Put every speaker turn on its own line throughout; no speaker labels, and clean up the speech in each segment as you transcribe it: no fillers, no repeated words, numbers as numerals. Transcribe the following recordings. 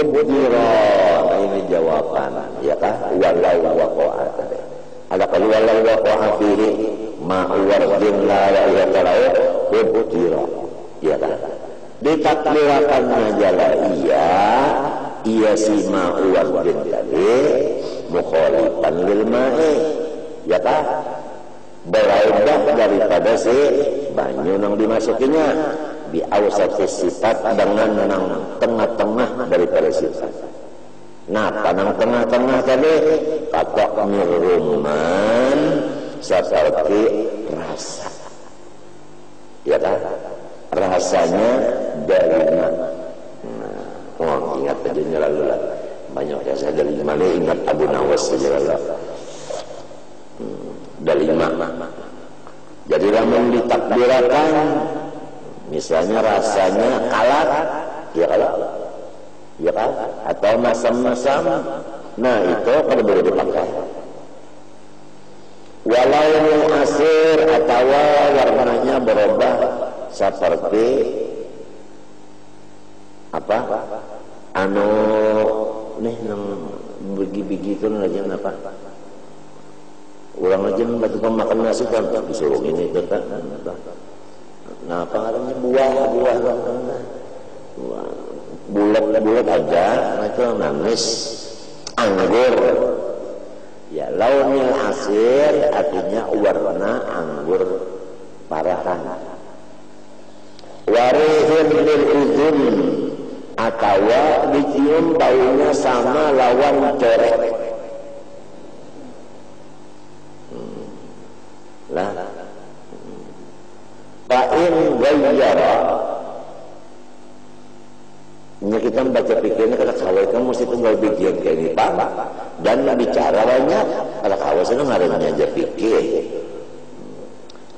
Kubdira, nah ini jawaban, ya kah? Walau waqa'a. Ada kalau walau waqa'a fihi ma'uwardin la ya'yatara'a kubdira, ya kah? Ditakdirakannya jala iya si ma'uwardin tadi mukhalifan lil ma'i, ya kah? Berubah daripada si banyu nang dimasukinya bi awsatis sifat dengan nang tengah-tengah daripada sifat. Nah, panang tengah-tengah tadi kata miruman seperti rasa. Ya kan? Rasanya dari mana? Oh, ingat aja lalu lah. Banyak yang saya dari mana ingat Abu Nawas saja lah. Dari mana? Jadi lamun ditakbirakan misalnya rasanya alat, ya kan? Ya kan? Atau masam-masam, nah itu kalau boleh dipakai. Walau asir atau warnanya berubah seperti apa? Anu nih nang begi-begi itu aja apa? Orang aja batu makan nasi kan disuruh ini itu kan. Nah, apa namanya buah bulat aja, itu manis, anggur. Ya, launil asir artinya warna anggur parahan. Warihun lil uzun atau dicium baunya sama lawan corek. Lah fa'in gayyara, ini kita baca pikirnya kata kawai kan mesti tunggal bikin kayak ini Pak, dan bicara banyak kata kawai itu ngarannya aja pikir.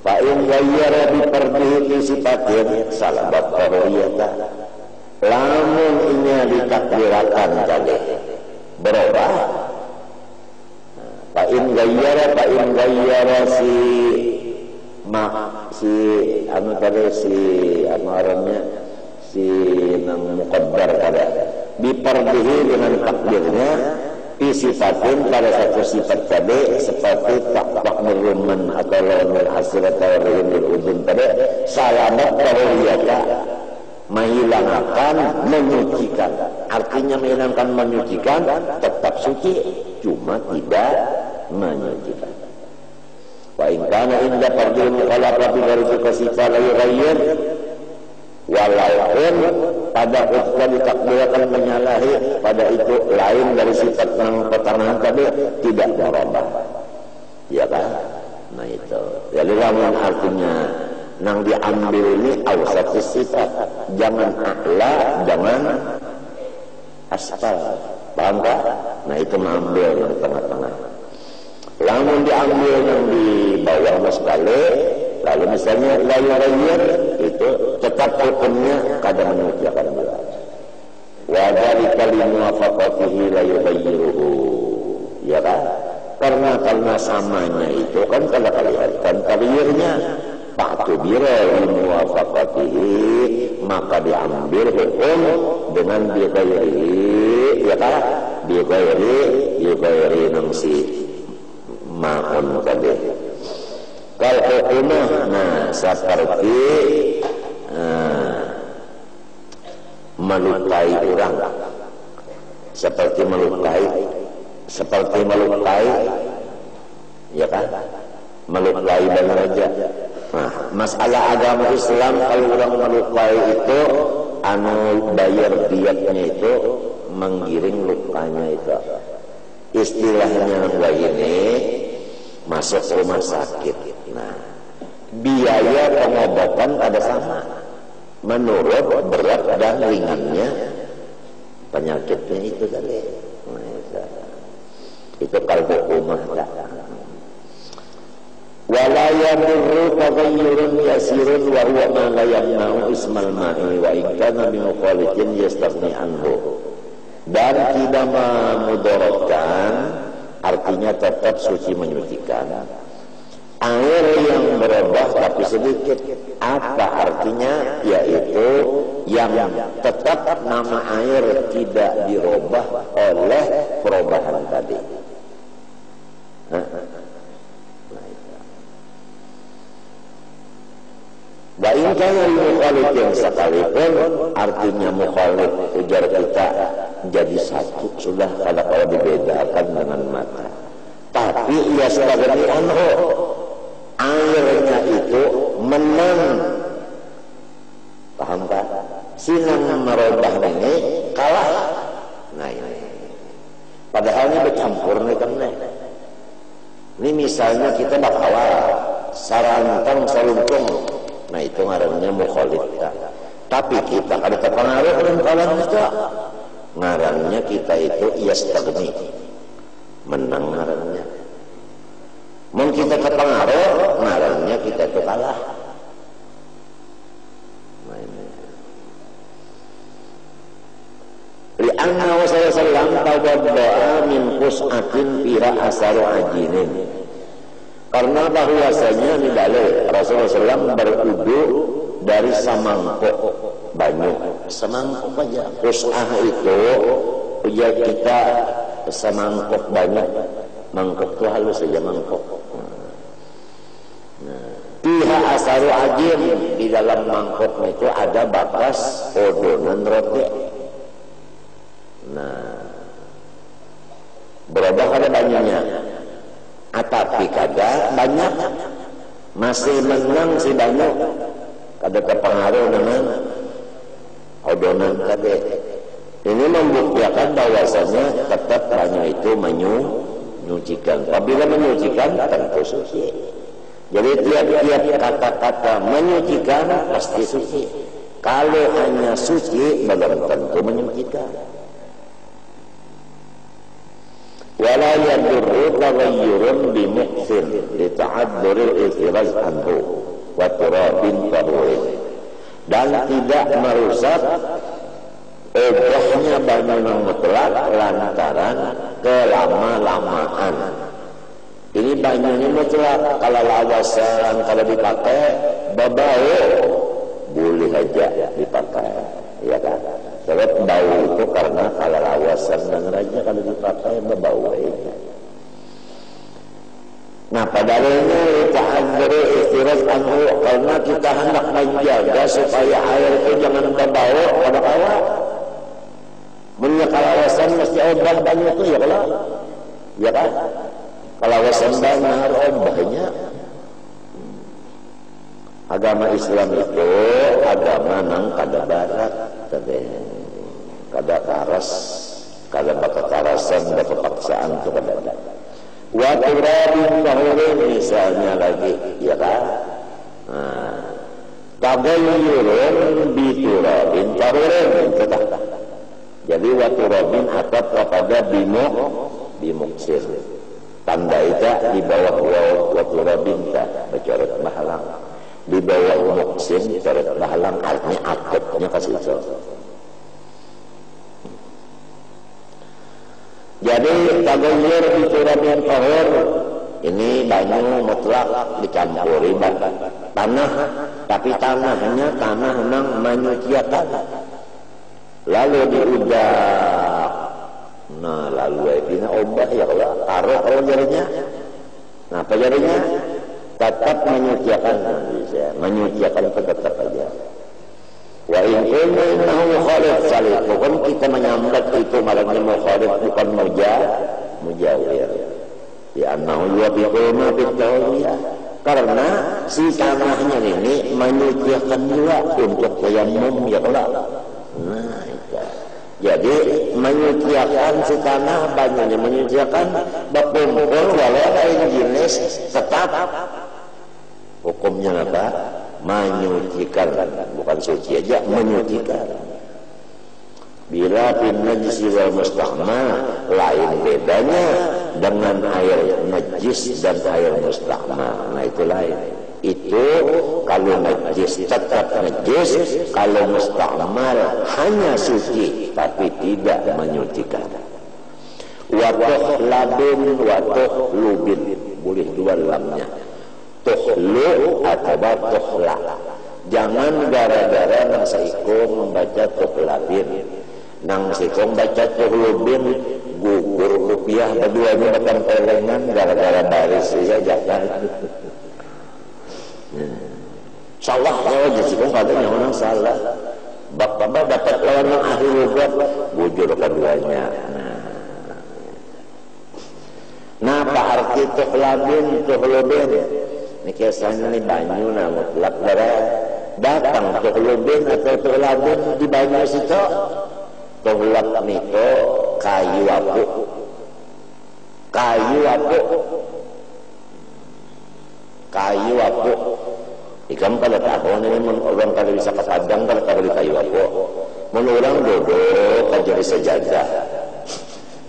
Fa'in gayyara biperdihi sifatin salabat qariyata, lamun ini ditakbirakan tadi berubah. Fa'in gayyara si anu tadi si amarannya si nang muqaddar kada diperdihi dengan takdirnya sifatin pada satu sifat tadi seperti tak meruman atau lawan hasil atau rinul udun tadi salamat qariyata menghilangkan menyucikan, artinya menghilangkan menyucikan tetap suci cuma tidak menyucikan. Wa in kana inda fardil mukhalafati dari sifat la yughayyir, walaupun pada ketika ditakbirkan menyalahi pada itu lain dari sifat yang pertanahan tadi tidak berubah, ya kan? Nah itu jadi lawan artinya nang diambil ini awsatus sifat, jangan a'la, jangan asfal, paham tak? Nah itu mengambil yang tengah-tengah. Lamun diambil yang di bawah sekali, lalu misalnya la yughayyir, itu tetap hukumnya kada menyucikan juga. Wa dzalika li muwafaqatihi la yughayyiruhu, ya kan? Karena samanya itu kan kalau kelihatan taghyirnya Fa'tubira li muwafaqatihi, maka diambil hukum dengan bighairi, ya kan? Bighairi nangsi ma'un tadi. Kalau hukumnya, nah seperti melukai orang, seperti melukai, ya kan? Melukai benar aja. Nah, masalah agama Islam kalau orang melukai itu, anu bayar diatnya itu menggiring lukanya itu. Istilahnya begini, masuk rumah sakit. Nah, biaya pengobatan ada sama menurut berat dan ringannya penyakitnya itu tadi. Nah, itu kalau hukumah tak. Wala yadurru taghayyurun yasirun wa huwa ma la yamna'u ismal ma'i wa in kana bi mukhalitin yastaghni anhu. Dan tidak memudaratkan, artinya tetap suci menyucikan. air yang berubah tapi sedikit. Apa artinya? Yaitu yang tetap nama air tidak dirubah oleh perubahan tadi. Baik kalau mukhalif yang sekalipun artinya mukhalif ujar kita jadi satu sudah kalau dibedakan dengan mata. Tapi ia sebagai anhu airnya itu menang, paham tak? Silang merubah ini kalah. Nah ini padahal ini bercampur nih kan nih. Ini misalnya kita bakawal sarantang saruntung, nah itu ngarannya mukhalif. Tapi kita kada terpengaruh dengan kawan kita, ngarannya kita itu yastagni, menang ngarannya. Mungkin kita terpengaruh, ngarannya kita itu kalah. Li'anna wa sallam tawadda'a min qus'atin fiha asaru ajinin. Karena bahwasanya di dalil Rasulullah SAW berwudu dari semangkuk banyu, semangkuk aja. Qus'ah itu ujar kita semangkuk banyu, mangkuk itu halus saja mangkuk. Fiha asaru ajin, di dalam mangkuk itu ada bakas odonan roti. Nah, berubah kada banyunya, tapi kada banyak, masih menang si banyu, kada terpengaruh dengan odonan tadi. Ini membuktikan bahwasanya tetap banyu itu menyucikan. Apabila menyucikan tentu suci. Jadi tiap-tiap kata-kata menyucikan pasti suci. Kalau hanya suci belum tentu menyucikan. Wala yadurru taghayyurun bimuqsin lita'adduril ihtiraz anhu wa turabin tahurin. Dan tidak merusak ubahnya banyu mutlak lantaran kelama-lamaan. Ini banyunya mutlak, kalau lawasan kalau dipakai berbau boleh aja dipakai, ya kan? Sebab bau itu karena kalau lawasan dan raja kalau dipakai berbau aja. Nah padahal ta'adzuru istiraz anhu, karena kita hendak menjaga supaya air itu jangan berbau pada awal. Menjaga lawasan mesti obah banyu itu ya kalau, ya kan? Kalau lawasan benar obahnya. Agama Islam itu agama nang kada barat, kada karas, kada bakatarasan, kada kepaksaan itu kada ada. Wa turabin tahurin misalnya lagi, ya kan? Tagayyurun biturabin tahurin, jadi wa turabin atap kepada bimuksir. Tanda itu di bawah wa turabin bercoret bahalang. Di bawah muksin coret bahalang artinya akutnya kasih itu. Jadi tagayyur biturabin tahur ini banyu mutlak dicampuri tanah, tapi tanahnya tanah nang menyucikan. Lalu diudak, nah lalu ini obah ya kalau jadinya, nah apa jadinya? Tetap menyucikan, menyucikan tetap aja. Wa in kunna innahu mukhalif salih, bukan kita menyambat itu marahnya mukhalif, bukan mujawir. Ya annahu yubiquna bitawiyah, karena si tanahnya ini menyucikan juga untuk tayammum ya Allah. Nah itu. Jadi menyucikan si tanah banyaknya menyucikan berkumpul walau lain jenis tetap hukumnya apa? Menyucikan, bukan suci aja, menyucikan. Bila bin najis wal mustahma, lain bedanya dengan air najis dan air mustahma. Nah itu lain. Itu kalau najis tetap najis, kalau mustahmal hanya suci tapi tidak menyucikan. Watuh labin, watuh lubin, boleh dua lamnya. tuhlu atau tuhla. Jangan gara-gara nang saiko membaca tuhlabin, nang saiko membaca tuhlubin, gugur rupiah berdua-dua makan pelengan gara-gara baris ya jangan. Salah kalau jika katanya orang salah. Bapak dapat lawan yang ahli lugat, bujur keduanya. Nah, apa arti tuhlabin, tuhlubin? Ini kisahnya ini banyu nah mutlak darah. Datang tuhlubin atau tuhlabin di banyu situ. Tuhlab itu kayu apu. Kayu apu. Kayu apu. Ikan pada tahun ini orang kada bisa ke Padang kalau kada di kayu apu. Orang duduk aja di sejadah.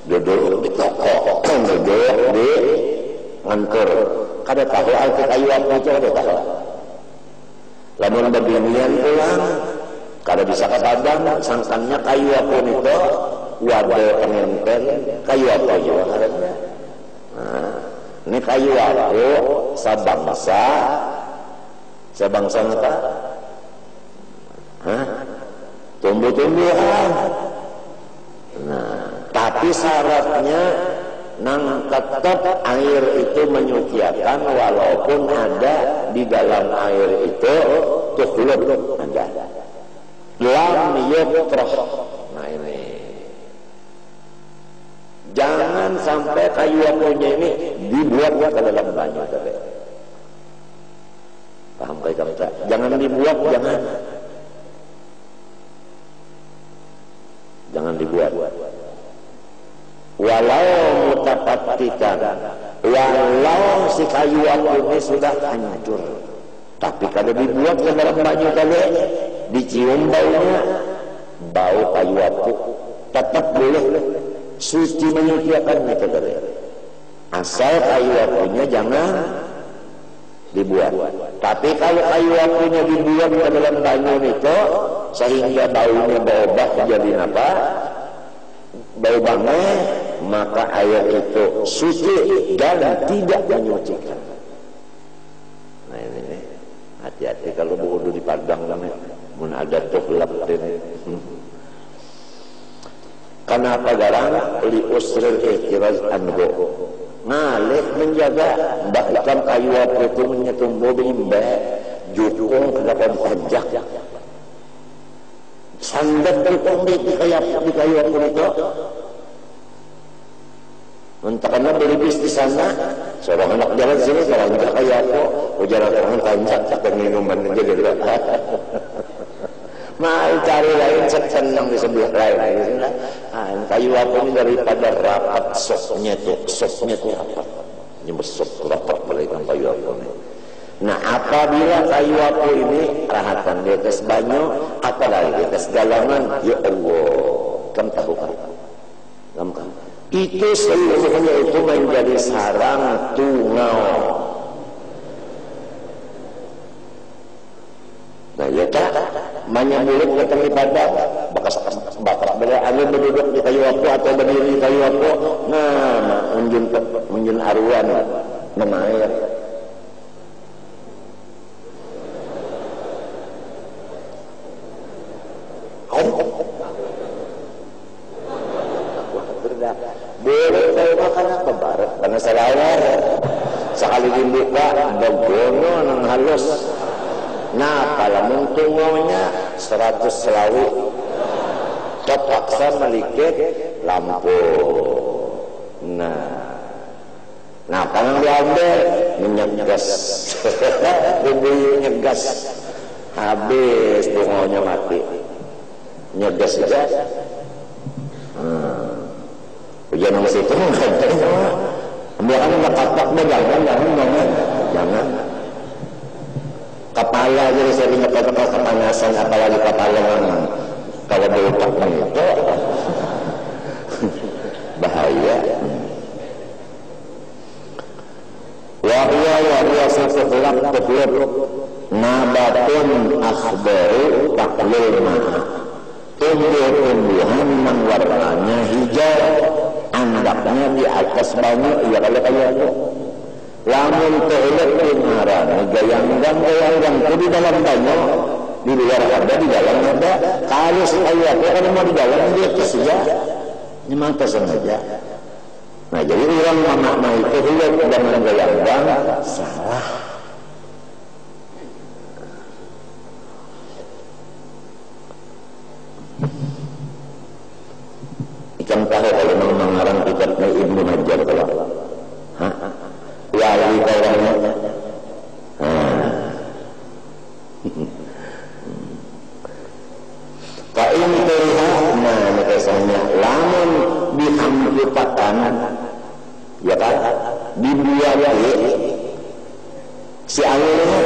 Duduk di toko, duduk di ngantor. Kada tahu arti kayu apu itu kada tahu. Lamun babinian pulang, kada bisa ke Padang, sangkannya kayu apu itu wadah pengantin kayu apu juga harusnya. Nah, ini kayu apu sebangsa apa? Hah? Tumbuh-tumbuhan. Nah, tapi syaratnya nang tetap air itu menyuciakan walaupun ada di dalam air itu tuhlub ada. Lam yukrah. Nah ini. Jangan sampai kayu apunya ini dibuat ke dalam banyu tadi. Paham kayak kamu tak? Jangan dibuat, jangan dibuat. Walau mutapatikan, walau si kayu apu ini sudah hancur, tapi kalau dibuat ke dalam banyu tadi, dicium baunya, bau kayu apu, tetap boleh suci menyuciakannya tadi. Asal kayu apunya jangan dibuat. Tapi kalau kayu apunya dibuat ke dalam banyu itu sehingga baunya berubah jadi apa? Bau banget, maka air itu suci dan tidak menyucikan. Nah ini hati-hati kalau berwudu di Padang namanya. Mun ada tuhlab ini. Kenapa garang li usril ihtiraz anhu? Ngalih menjaga bahkan kayu apu itu menyetumbuh bimbe jukung ke dalam pajak sandat jukung di kayu apu itu mentakana beli bis di sana seorang anak jalan sini jalan ke kayu apu ujaran orang tanjak tak minuman aja gitu mau cari lain senang di sebelah lain kayu apu ini daripada rapat sosnya tuh rapat nyebesok rapat balikan kayu apu ini. Nah apabila kayu apu ini rahatan di atas banyu apalagi di atas galangan ya Allah kan tabukan gampang itu seluruhnya itu menjadi sarang tungau. Nah ya tak banyak mulut datang di Padang bakas bela angin berduduk di kayu apu atau berdiri di kayu apu. Nah unjun aruan nama air boleh saya makan apa barat karena selawar sekali dibuka begono nang halus. Nah kalau tungaunya 100 selawi terpaksa melikit lampu. Nah kalau diambil minyak gas minyak gas habis tungaunya mati nyegas saja. Ujian nama situ ambilkan kapak jangan kepala jadi sering kepanasan apalagi kepala kalau berutaknya itu bahaya. Wahya setelak teblok nabatun akhbaru taklil maha tumbuh-tumbuhan yang warnanya hijau andaknya di atas banyu ya kalau kayak itu lamun teuleuh ngaran gayang-gang itu di dalam banyak, di luar ada, di dalam ada. Kalau saya kan mau di dalam dia saja, ini mata sengaja. Nah jadi orang makna itu hilal dengan gayang-gang salah. Ikan tahu kalau mengarang kitabnya Ibnu Hajar kalau, wali kawannya. Pak ini terlihat, nah makanya lamun dihamdupakan, ya kan, dibuat si alurnya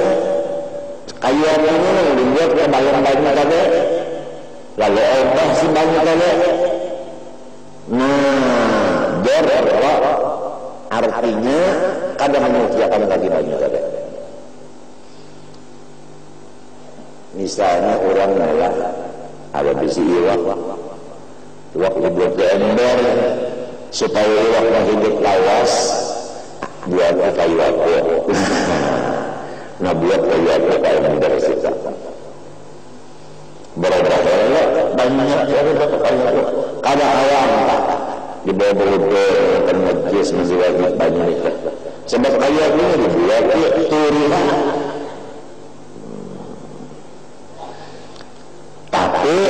kayaknya dibuat ke banyak-banyak tadi, lalu obah si banyak tadi. Nah, berapa artinya kadang menyediakan lagi banyak tadi. Misalnya orang malah ada bisi iwak dibuat ke ember supaya iwaknya hidup lawas, buat kayu aku. Nah buat kayu aku kayak ember kita. Berapa banyak ya berapa kayu aku. Kada ayam di bawah-bawah dan majlis menjiwai banyak itu. Sebab kayu aku dibuat turihan. Tapi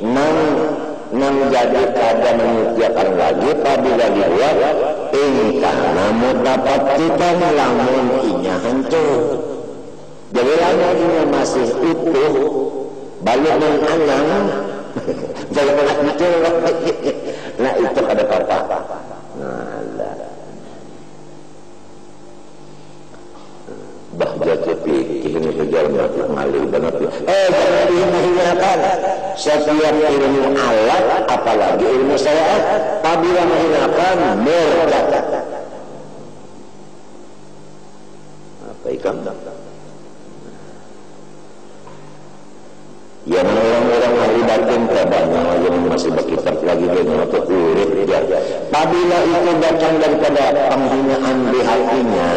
nang jadi kada menyediakan lagi apabila dibuat ingkana dapat kita melamun inya hancur. Jadi lamunnya masih utuh balik menganang balik hancur. Nah itu ada apa? Nah bahjatu fikih ini kejar mengalih benar. Jangan dihina-hinakan. Setiap ilmu alat, apalagi ilmu syariat, apabila menghinakan murtad. Apa ikan? Yang orang-orang ahli batin kabarnya yang masih berkitab lagi dengan urip ya. Apabila itu datang daripada penghinaan di hatinya,